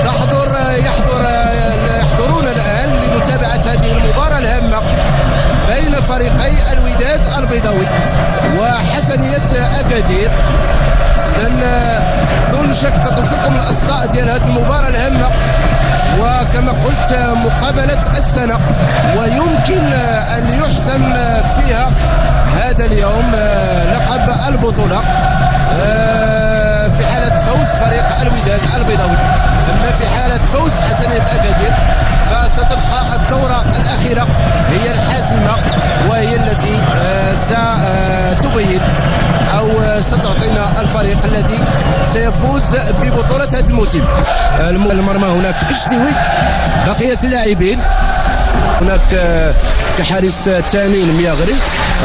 التتويج يحضرون الآن لمتابعة هذه المباراة الهامة بين فريقي الوداد البيضاوي وحسنية أكادير. لأن دون شك تتوصلكم الأصداء ديال هذه المباراة الهامة، وكما قلت مقابلة السنة، ويمكن أن يحسم فيها هذا اليوم لقب البطولة في حالة فوز فريق الوداد البيضاوي. أما في حالة فوز حسنية أكادير فستبقى الدورة الأخيرة هي الحاسمة، وهي التي ستبين أو ستعطينا الفريق الذي سيفوز ببطولة هذا الموسم. المرمى هناك بشتوي، بقية اللاعبين هناك كحارس ثاني المياغري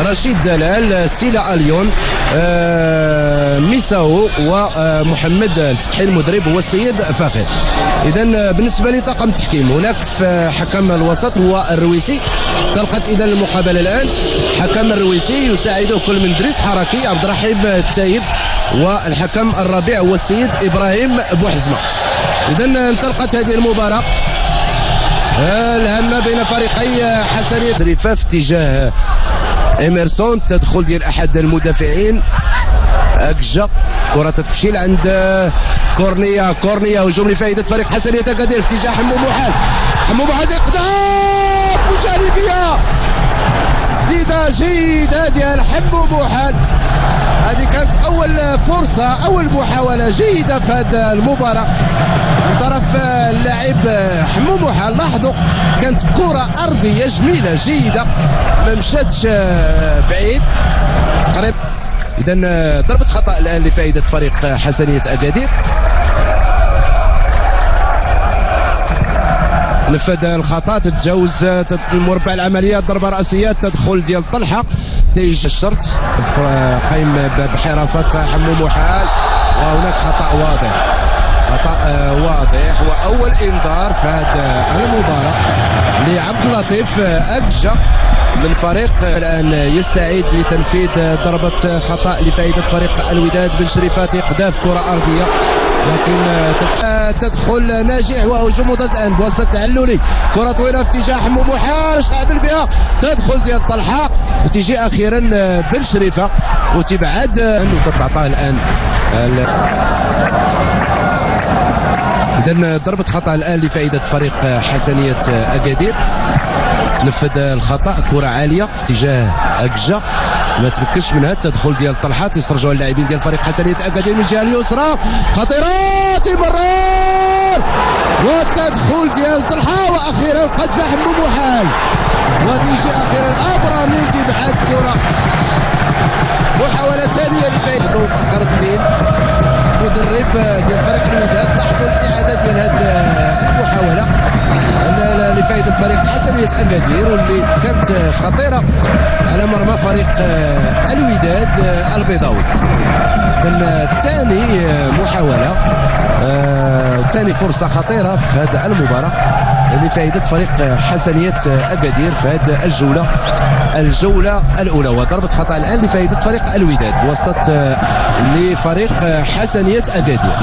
رشيد دلال، سيلا اليون، ميساو، ومحمد الفتحي. المدرب هو السيد فاخر. اذا بالنسبه لطاقم التحكيم هناك في حكم الوسط هو الرويسي. تلقت اذا المقابله الان حكم الرويسي يساعده كل من دريس حركي، عبد الرحيم التايب، والحكم الرابع هو السيد ابراهيم بوحزمه. اذا انطلقت هذه المباراه الهامه بين فريقي حسنية رفاف اتجاه إميرسون. تدخل ديال احد المدافعين اكجا، كرة تتفشيل عند كورنيا هجوم لفائدة فريق حسنية أكادير في اتجاه حمو محال اقتحام وجانبية سديدة جيدة ديال حمو محال. هذه كانت أول فرصة، أول محاولة جيدة في هذه المباراة من طرف اللاعب حمو محال. لاحظوا كانت كرة أرضية جميلة جيدة، ما مشاتش بعيد قريب. إذا ضربة خطأ الآن لفائدة فريق حسنية أكادير. نفذ الخطأ، تتجاوز المربع العمليات، ضربة رأسية، تدخل ديال طلحة تيجي الشرط قايم بحراسة حمو محال. وهناك خطأ واضح وأول إنذار في هذه المباراة لعبد اللطيف أكجا من فريق الآن يستعيد لتنفيذ ضربة خطأ لفائدة فريق الوداد بن شريفاتي. قذاف كرة أرضية لكن تدخل ناجح، وهجوم ضد الآن بواسطة العلولي. كرة طويلة في اتجاه حمو محال، شعبل بها، تدخل ديال طلحة وتيجي أخيرا بن شريفة وتبعد وتتعطى الآن. إذن ضربة خطأ الآن لفائدة فريق حسنية أكادير. نفذ الخطأ، كرة عالية في اتجاه أكجا ما تمكنش منها. التدخل ديال طلحة تيسرجوا اللاعبين ديال فريق حسنية أكادير من الجهة اليسرى، خطيرة تمرر، والتدخل ديال طلحة وأخيرا قذف حمو محال، وتيجي أخيرا أبرامي تبعد كرة. محاولة ثانية لفائدة فخر الدين مدرب ديال فريق الوداد. لاحظوا الإعادة ديال هذه المحاولة لفائدة فريق حسنية أكادير واللي كانت خطيرة على مرمى فريق الوداد البيضاوي. ثاني محاولة ثاني فرصة خطيرة في هذه المباراة لفائدة فريق حسنية أكادير في هذه الجولة الأولى. وضربة خطأ الآن لفائدة فريق الوداد بواسطة لفريق حسنية أكادير.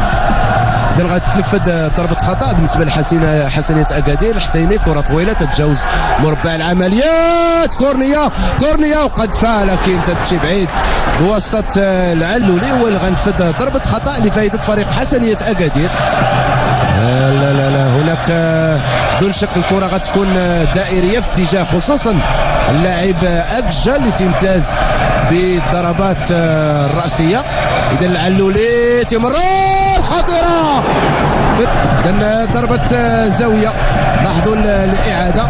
إذا غتنفذ ضربة خطأ بالنسبة لحسنية أكادير. حسيني كرة طويلة تتجاوز مربع العمليات، كورنيا وقذفها لكن تمشي بعيد بواسطة العلولي، هو اللي غنفذ ضربة خطأ لفائدة فريق حسنية أكادير. لا هناك دون شك الكرة غتكون دائرية في اتجاه خصوصا اللاعب أكجا اللي تمتاز بالضربات الرأسية. إذا العلولي تمرر خطيرة، إذا ضربة زاوية. لاحظوا الإعادة،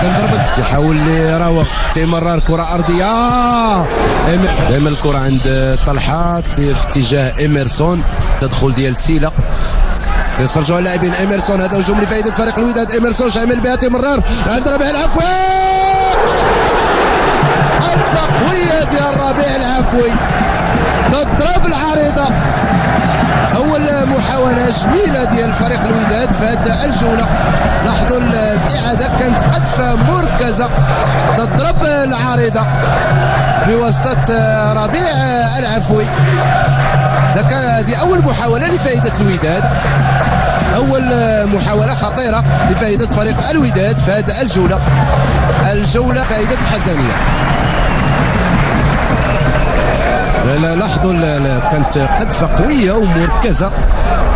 كان ضربة تحاول لراوغ تمرر كرة أرضية. دائما الكرة عند طلحة في اتجاه إميرسون، تدخل ديال سيلا تيسرجوا اللاعبين. إميرسون هذا هجوم لفائدة فريق الوداد. إميرسون شامل بها تمرر عند ربيع العفوي، عطفة قوية ديال ربيع العفوي، تضرب العارضة. أول محاولة جميلة ديال فريق الوداد في هذه الجولة. لاحظوا الإعادة كانت قذفة مركزة تضرب العارضة بواسطة ربيع العفوي. هذه اول محاوله لفائده الوداد، اول محاوله خطيره لفائده فريق الوداد في هذه الجوله فائده الحسنيه. لا لاحظوا كانت قذفه قويه ومركزه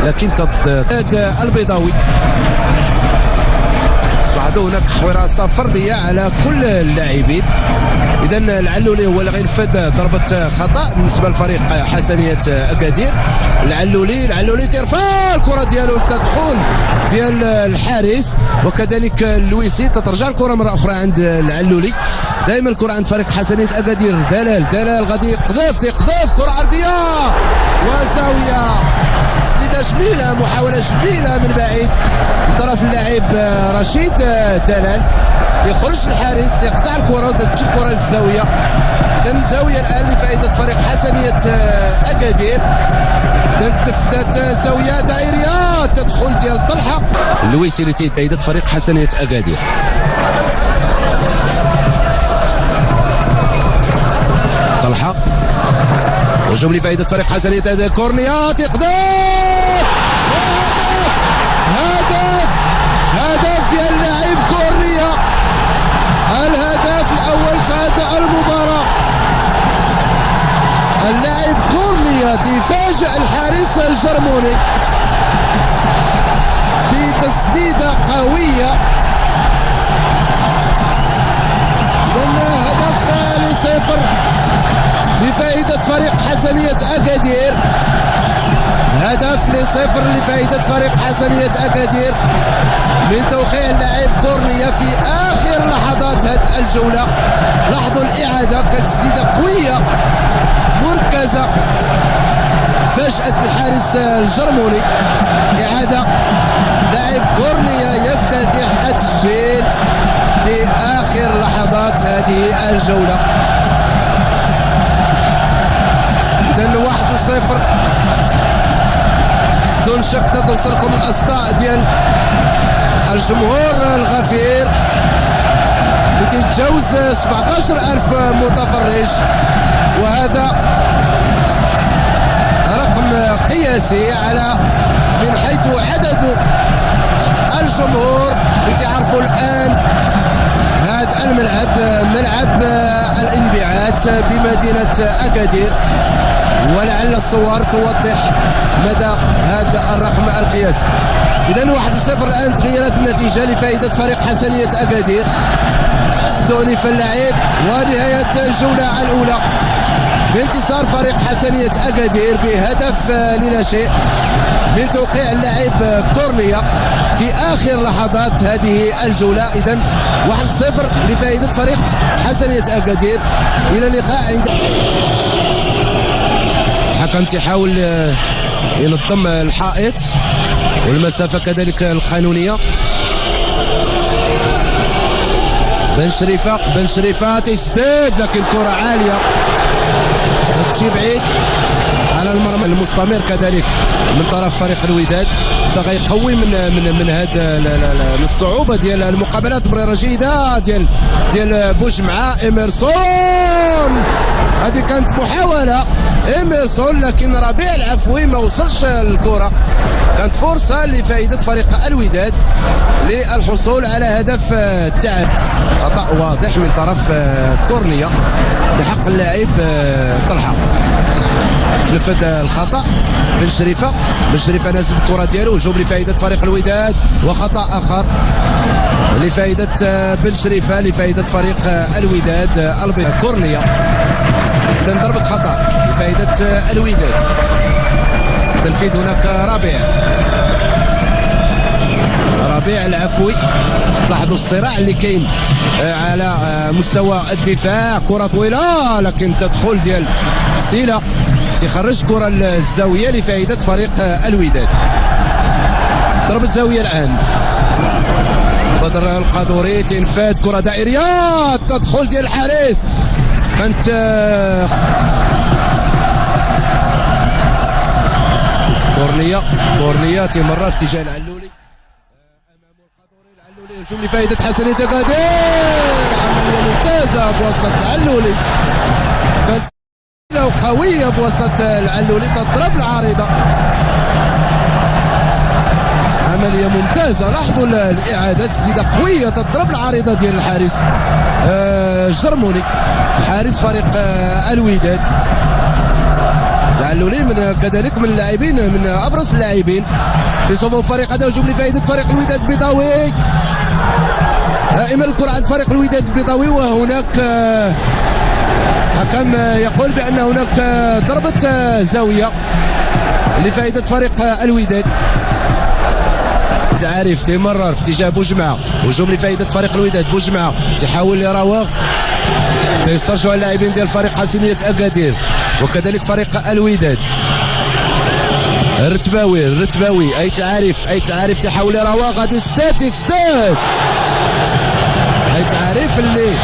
لكن ضد البيضاوي. لاحظوا هناك حراسه فرديه على كل اللاعبين. اذا العلولي هو اللي غينفذ ضربه خطا بالنسبه لفريق حسنيه اكادير. العلولي ترفع الكره ديالو للتدخل ديال الحارس، وكذلك اللويسي تترجع الكره مره اخرى عند العلولي. دائما الكره عند فريق حسنيه اكادير. دلال غادي يقذف كره عرضيه وزاويه، تسديده جميله، محاوله جميله من بعيد من طرف اللاعب رشيد دلال. يخرج الحارس يقطع الكره وتمشي الكره للزاويه. اذا زاويه الان لفائده فريق حسنيه اكادير. تنفذت زاويه دائريه، تدخل ديال طلحه اللويسي اللي فائده فريق حسنيه اكادير. طلحه هجوم لفائده فريق حسنيه اكادير. كورنيا تقدر هدف ديال اللاعب كورنيا، الهدف الاول في هذه المباراه. اللاعب كورنيا تفاجئ الحارس الجرموني بتسديده قويه. هدف ل0 لفائده فريق حسنيه اكادير. هدف ل0 لفائده فريق حسنيه اكادير من توقيع اللاعب كورنيا في اخر لحظات هذه الجوله. لاحظوا الاعاده، كانت تسديده قويه مركزه فاجأت الحارس الجرموني. اعاده، لاعب كورنيا يفتتح التسجيل في اخر لحظات هذه الجوله. اذا 1-0 بدون شك تتوصلكم الاصداء ديال الجمهور الغفير اللي تتجاوز 17,000 متفرج، وهذا رقم قياسي على من حيث عدد الجمهور. لتعرفوا الان هذا الملعب ملعب الانبعاث بمدينه اكادير، ولعل الصور توضح مدى هذا الرقم القياسي. اذا 1-0 الان تغيرت النتيجه لفائده فريق حسنيه اكادير. استؤنف اللعب ونهايه الجوله الاولى بانتصار فريق حسنيه اكادير بهدف لا شيء من توقيع اللاعب كورنيا في اخر لحظات هذه الجوله. اذا 1-0 لفائده فريق حسنيه اكادير. الى اللقاء عند الحكم تحاول ينظم الحائط والمسافه كذلك القانونيه. بن شريفه تسديد لكن كره عاليه تمشي بعيد على المرمى المستمر كذلك من طرف فريق الوداد، فغيقوي من هذا من الصعوبه ديال المقابلات. مريره جيده ديال بوجمعه إيميرسون. هذه كانت محاوله إيميرسون لكن ربيع العفوي ما وصلش الكره. كانت فرصه لفائده فريق الوداد للحصول على هدف التعادل. خطا واضح من طرف كورنيا بحق اللاعب طلحه. نفذ الخطا بن شريفه نازل الكره ديالو. هجوم لفائده فريق الوداد وخطا اخر لفائده بن شريفه لفائده فريق الوداد البيضاوي. كورنيا اذا ضربه خطا لفائده الوداد. تنفيذ هناك ربيع العفوي. تلاحظوا الصراع اللي كاين على مستوى الدفاع. كره طويله لكن تدخل ديال سيلا تخرج كره الزاويه لفائده فريق الوداد. ضربه زاويه الان. بدر القادوري تنفذ كره دائريه، تدخل ديال الحارس كانت كورنيا تمر في اتجاه العلولي. امام القادوري هجوم لفائده حسنيه اكادير. عمليه ممتازه بوسط العلولي. قوية بوسط العلولي تضرب العارضة. عملية ممتازة. لاحظوا الإعادة، تسديدة قوية تضرب العارضة ديال الحارس الجرموني، حارس فريق الوداد. العلولي كذلك من اللاعبين، من أبرز اللاعبين في صفوف فريق هذا. هجوم لفائدة فريق الوداد البيضاوي. دائما الكرة عند فريق الوداد البيضاوي، وهناك حكم يقول بأن هناك ضربة زاوية لفائدة فريق الوداد. عارف تمرر في اتجاه بوجمعة، هجوم لفائدة فريق الوداد. بوجمعة تحاول يراوغ، تيسترجعوا اللاعبين ديال فريق حسنية أكادير وكذلك فريق الوداد. الرتباوي أيت العارف تحاول يراوغ، غادي يسدد أيت العارف اللي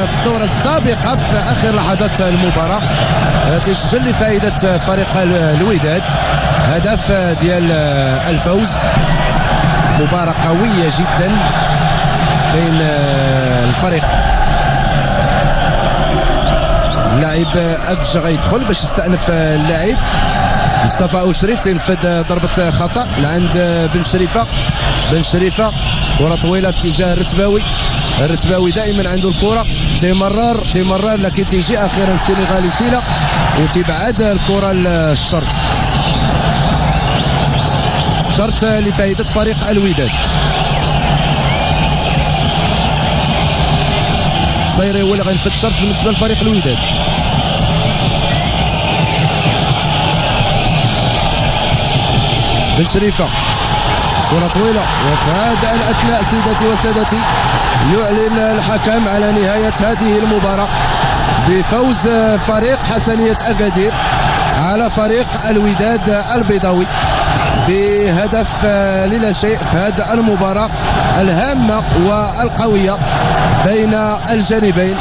في الدورة السابقة في آخر لحظات المباراة تسجل لفائدة فريق الوداد هدف ديال الفوز. مباراة قوية جدا بين الفريق. اللاعب أدج غيدخل باش يستأنف اللاعب مصطفى أو شريف، تنفذ ضربة خطأ لعند بن شريفة. كرة طويلة في اتجاه الرتباوي دائما عنده الكرة، تمرر لكن تيجي أخيرا السنغالي سيلا وتبعد الكرة الشرط لفائدة فريق الوداد. صيري هو اللي غينفذ شرط بالنسبة لفريق الوداد. بن شريفة، كرة طويلة، وفي هذا الأثناء سيدتي وسادتي يعلن الحكم على نهاية هذه المباراة بفوز فريق حسنية أكادير على فريق الوداد البيضاوي بهدف للا شيء في هذه المباراة الهامة والقوية بين الجانبين.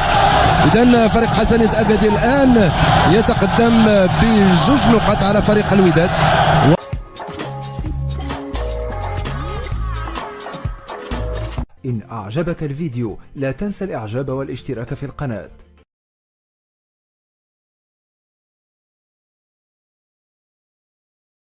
إذن فريق حسنية أكادير الآن يتقدم بجوج نقاط على فريق الوداد. إن أعجبك الفيديو لا تنسى الإعجاب والاشتراك في القناة.